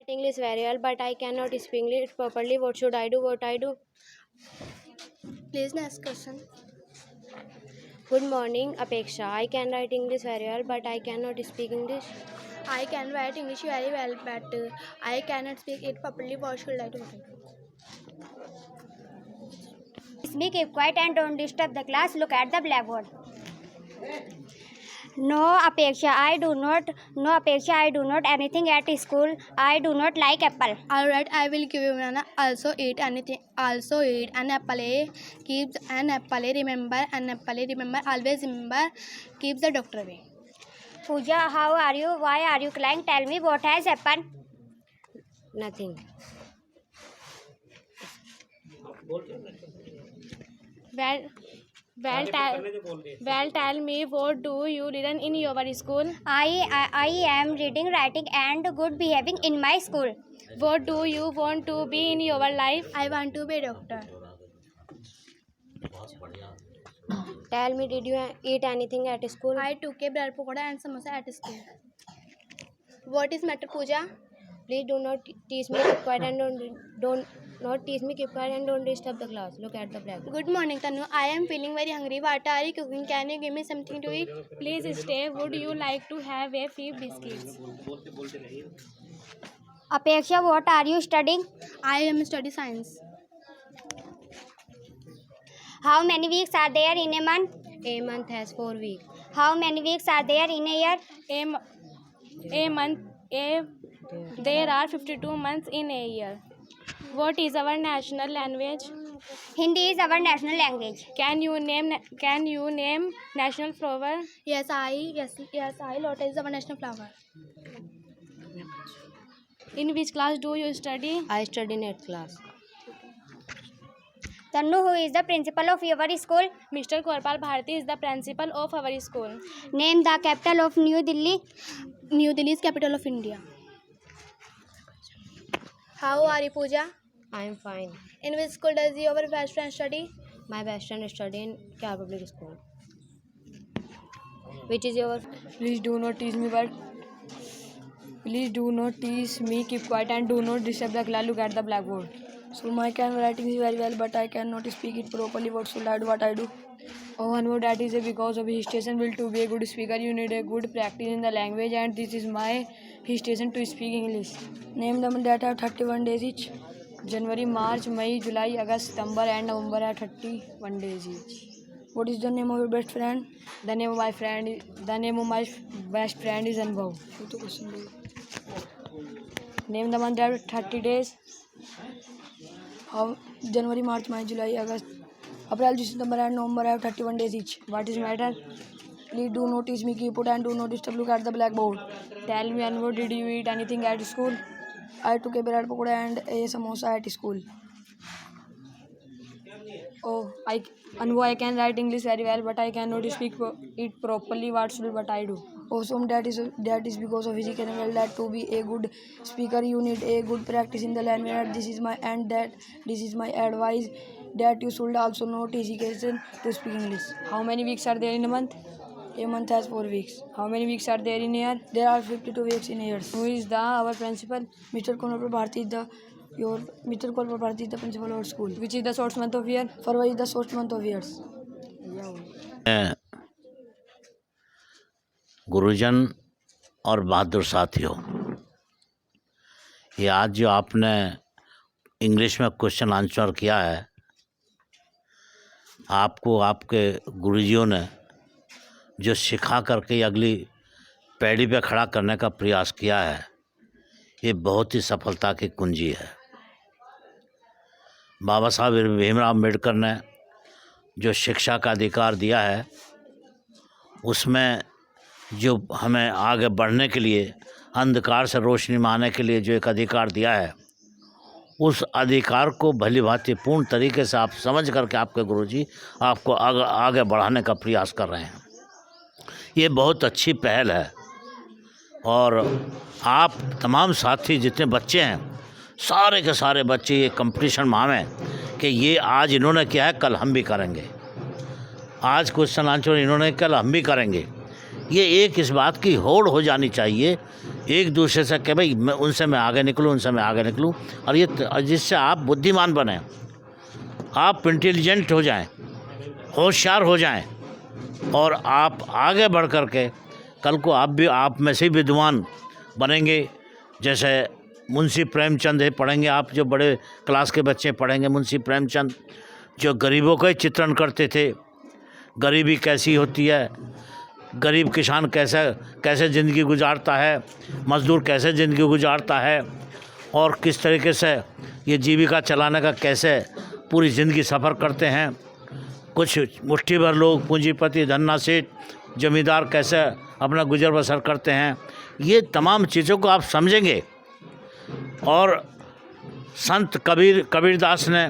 English very well, but I cannot speak English properly. What should I do? What I do? Please next question. Good morning, Apeksha. I can write English very well, but I cannot speak English. I can write English very well, but I cannot speak it properly. What should I do? Me, keep quiet and don't disturb the class. Look at the blackboard. No, Apeksha, I do not. No, Apeksha, I do not anything at school. I do not like apple. Alright, I will give you banana. Also eat anything. Also eat an apple. Keeps an apple. Remember an apple. Remember, always remember. Keeps the doctor away. Pooja, how are you? Why are you crying? Tell me what has happened. Nothing. Well, tell me, what do you learn in your school? I am reading, writing, and good behaving in my school. What do you want to be in your life? I want to be a doctor. Tell me, did you eat anything at school? I took a bread pakoda and samosa at school. What is matter, Pooja? Please do not teach me. Keep quiet and don't not teach me. Keep quiet and don't disturb the class. Look at the blackboard. Good morning, Tanu. I am feeling very hungry. What are you cooking? Can you give me something to eat? Please stay. Would you like to have a few biscuits? Apeksha, what are you studying? I am study science. How many weeks are there in a month? A month has 4 weeks. How many weeks are there in a year? There are 52 months in a year. What is our national language? Hindi is our national language. Can you name national flower? Yes, I. Lotus is our national flower. In which class do you study? I study in 8th class. Tanu, who is the principal of your school? Mr. Korpal Bharti is the principal of our school. Name the capital of New Delhi. New Delhi is capital of India. How are you, Pooja? I am fine. In which school does your best friend study? My best friend study in Kar Public School. Which is your? Please do not tease me, but please do not tease me. Keep quiet and do not disturb the class. Look at the blackboard. So my writing is very well, but I cannot speak it properly. What should I do? What I do? Oh, and what that is because of his station will to be a good speaker. You need a good practice in the language, and this is my his station to speak English. Name them that are 31 days each. January, March, May, July, August, September, and November are 31 days each. What is the name of your best friend? The name of my best friend is Anubhav. Name the month that 30 days. How January, March, May, July, August, April, September, and November have 31 days each. What is matter? Please do not teach me. Keep it and do not disturb. Look at the blackboard. Tell me, Anubhav, did you eat anything at school? I took a bread pakoda and a samosa at school. Oh, Anubhav, I can write English very well, but I cannot speak it properly. What I do? Oh, so that is because of physical well that to be a good speaker you need a good practice in the language. This is my advice that you should also know education to speak English. How many weeks are there in a month? A month has 4 weeks. How many weeks are there in a year? There are 52 weeks in a year. Who is our principal? Mr. Korpal Bharti is the principal of our school. Which is the short month of year? February is the short month of years. गुरुजन और बहादुर साथियों, ये आज जो आपने English में question answer किया है, आपको आपके गुरुजियों ने जो सिखा करके अगली पैड़ी पे खड़ा करने का प्रयास किया है, ये बहुत ही सफलता की कुंजी है। बाबा साहब भीमराव अम्बेडकर ने जो शिक्षा का अधिकार दिया है, उसमें जो हमें आगे बढ़ने के लिए, अंधकार से रोशनी में आने के लिए जो एक अधिकार दिया है, उस अधिकार को भली भांति पूर्ण तरीके से आप समझ करके आपके गुरुजी आपको आगे बढ़ाने का प्रयास कर रहे हैं। ये बहुत अच्छी पहल है और आप तमाम साथी जितने बच्चे हैं, सारे के सारे बच्चे ये कंपटीशन में आवें कि ये आज इन्होंने किया है, कल हम भी करेंगे। आज क्वेश्चन आंसर इन्होंने, कल हम भी करेंगे। ये एक इस बात की होड़ हो जानी चाहिए एक दूसरे से कह भाई मैं आगे निकलूँ, उनसे मैं आगे निकलूँ, और ये जिससे आप बुद्धिमान बने, आप इंटेलिजेंट हो जाएं, होशियार हो जाएं, और आप आगे बढ़ कर के कल को आप में से विद्वान बनेंगे। जैसे मुंशी प्रेमचंद है, पढ़ेंगे आप, जो बड़े क्लास के बच्चे पढ़ेंगे मुंशी प्रेमचंद, जो गरीबों का ही चित्रण करते थे, गरीबी कैसी होती है, गरीब किसान कैसे ज़िंदगी गुजारता है, मज़दूर कैसे ज़िंदगी गुजारता है, और किस तरीके से ये जीविका चलाने का कैसे पूरी ज़िंदगी सफ़र करते हैं। कुछ मुट्ठी भर लोग, पूंजीपति, धन्ना सेठ, जमींदार कैसे अपना गुजर बसर करते हैं। ये तमाम चीज़ों को आप समझेंगे। और संत कबीरदास ने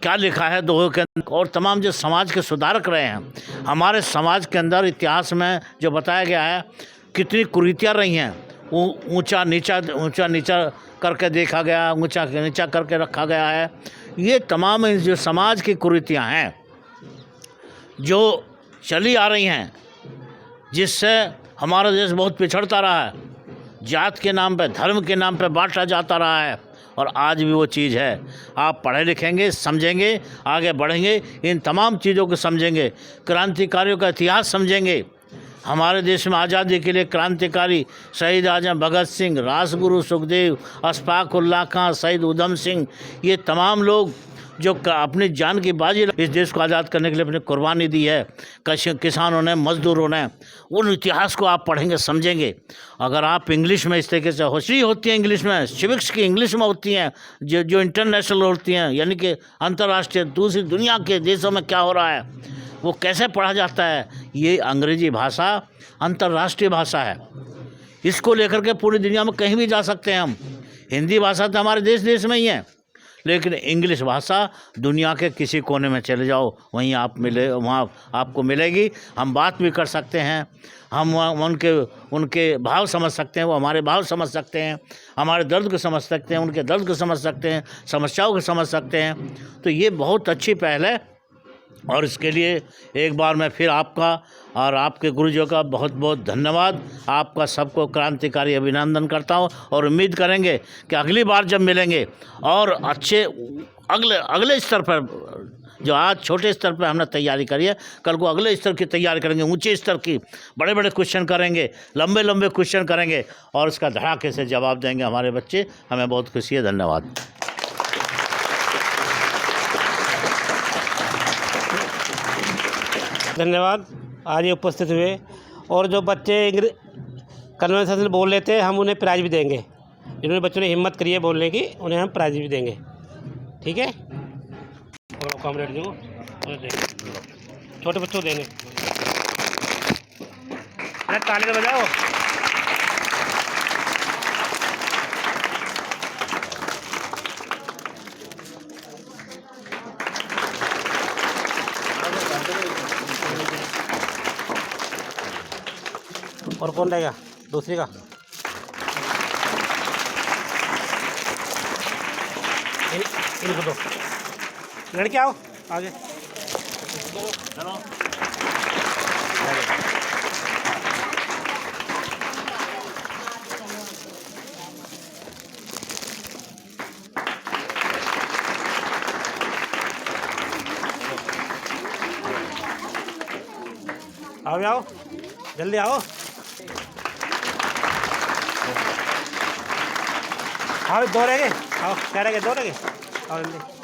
क्या लिखा है दोहों के अंदर, और तमाम जो समाज के सुधारक रहे हैं, हमारे समाज के अंदर इतिहास में जो बताया गया है कितनी कुरीतियाँ रही हैं, वो ऊंचा नीचा करके देखा गया, ऊंचा नीचा करके रखा गया है। ये तमाम जो समाज की कुरीतियाँ हैं जो चली आ रही हैं, जिससे हमारा देश बहुत पिछड़ता रहा है, जात के नाम पे, धर्म के नाम पे बांटा जाता रहा है, और आज भी वो चीज़ है। आप पढ़े लिखेंगे, समझेंगे, आगे बढ़ेंगे, इन तमाम चीज़ों को समझेंगे, क्रांतिकारियों का इतिहास समझेंगे। हमारे देश में आज़ादी के लिए क्रांतिकारी शहीद आजम भगत सिंह, राजगुरु सुखदेव, अशफाक उल्लाह खां, शहीद उधम सिंह, ये तमाम लोग जो अपनी जान की बाजी इस देश को आज़ाद करने के लिए अपनी कुर्बानी दी है, किसानों ने, मज़दूरों ने, उन इतिहास को आप पढ़ेंगे, समझेंगे। अगर आप इंग्लिश में इस तरीके से, हिस्ट्री होती है इंग्लिश में, सिविक्स की इंग्लिश में होती हैं, जो इंटरनेशनल होती हैं, यानी कि अंतर्राष्ट्रीय, दूसरी दुनिया के देशों में क्या हो रहा है वो कैसे पढ़ा जाता है। ये अंग्रेज़ी भाषा अंतर्राष्ट्रीय भाषा है, इसको लेकर के पूरी दुनिया में कहीं भी जा सकते हैं हम। हिंदी भाषा तो हमारे देश में ही है, लेकिन इंग्लिश भाषा दुनिया के किसी कोने में चले जाओ, वहाँ आपको मिलेगी। हम बात भी कर सकते हैं, हम उनके भाव समझ सकते हैं, वो हमारे भाव समझ सकते हैं, हमारे दर्द को समझ सकते हैं, उनके दर्द को समझ सकते हैं, समस्याओं को समझ सकते हैं। तो ये बहुत अच्छी पहल है, और इसके लिए एक बार मैं फिर आपका और आपके गुरुजियों का बहुत बहुत धन्यवाद, आपका सबको क्रांतिकारी अभिनंदन करता हूं, और उम्मीद करेंगे कि अगली बार जब मिलेंगे और अच्छे अगले स्तर पर, जो आज छोटे स्तर पर हमने तैयारी करी है, कल को अगले स्तर की तैयारी करेंगे, ऊंचे स्तर की, बड़े बड़े क्वेश्चन करेंगे, लंबे क्वेश्चन करेंगे, और इसका धड़ाके से जवाब देंगे हमारे बच्चे। हमें बहुत खुशी है। धन्यवाद। धन्यवाद आज ये उपस्थित हुए, और जो बच्चे कन्वर्सेशन बोल लेते हैं हम उन्हें प्राइज़ भी देंगे। जिन्होंने बच्चों ने हिम्मत करी है बोलने की, उन्हें हम प्राइज़ भी देंगे। ठीक है, और कॉमरेड जो छोटे बच्चों को देंगे। अरे ताली तो बजाओ। और कौन रहेगा दूसरी का? इनको दो। लड़के आओ आगे। चलो आओ, जल्दी आओ। हाँ, दो रह गए। आओ, क्या रह गए? दो रह गए। आओ जल्दी।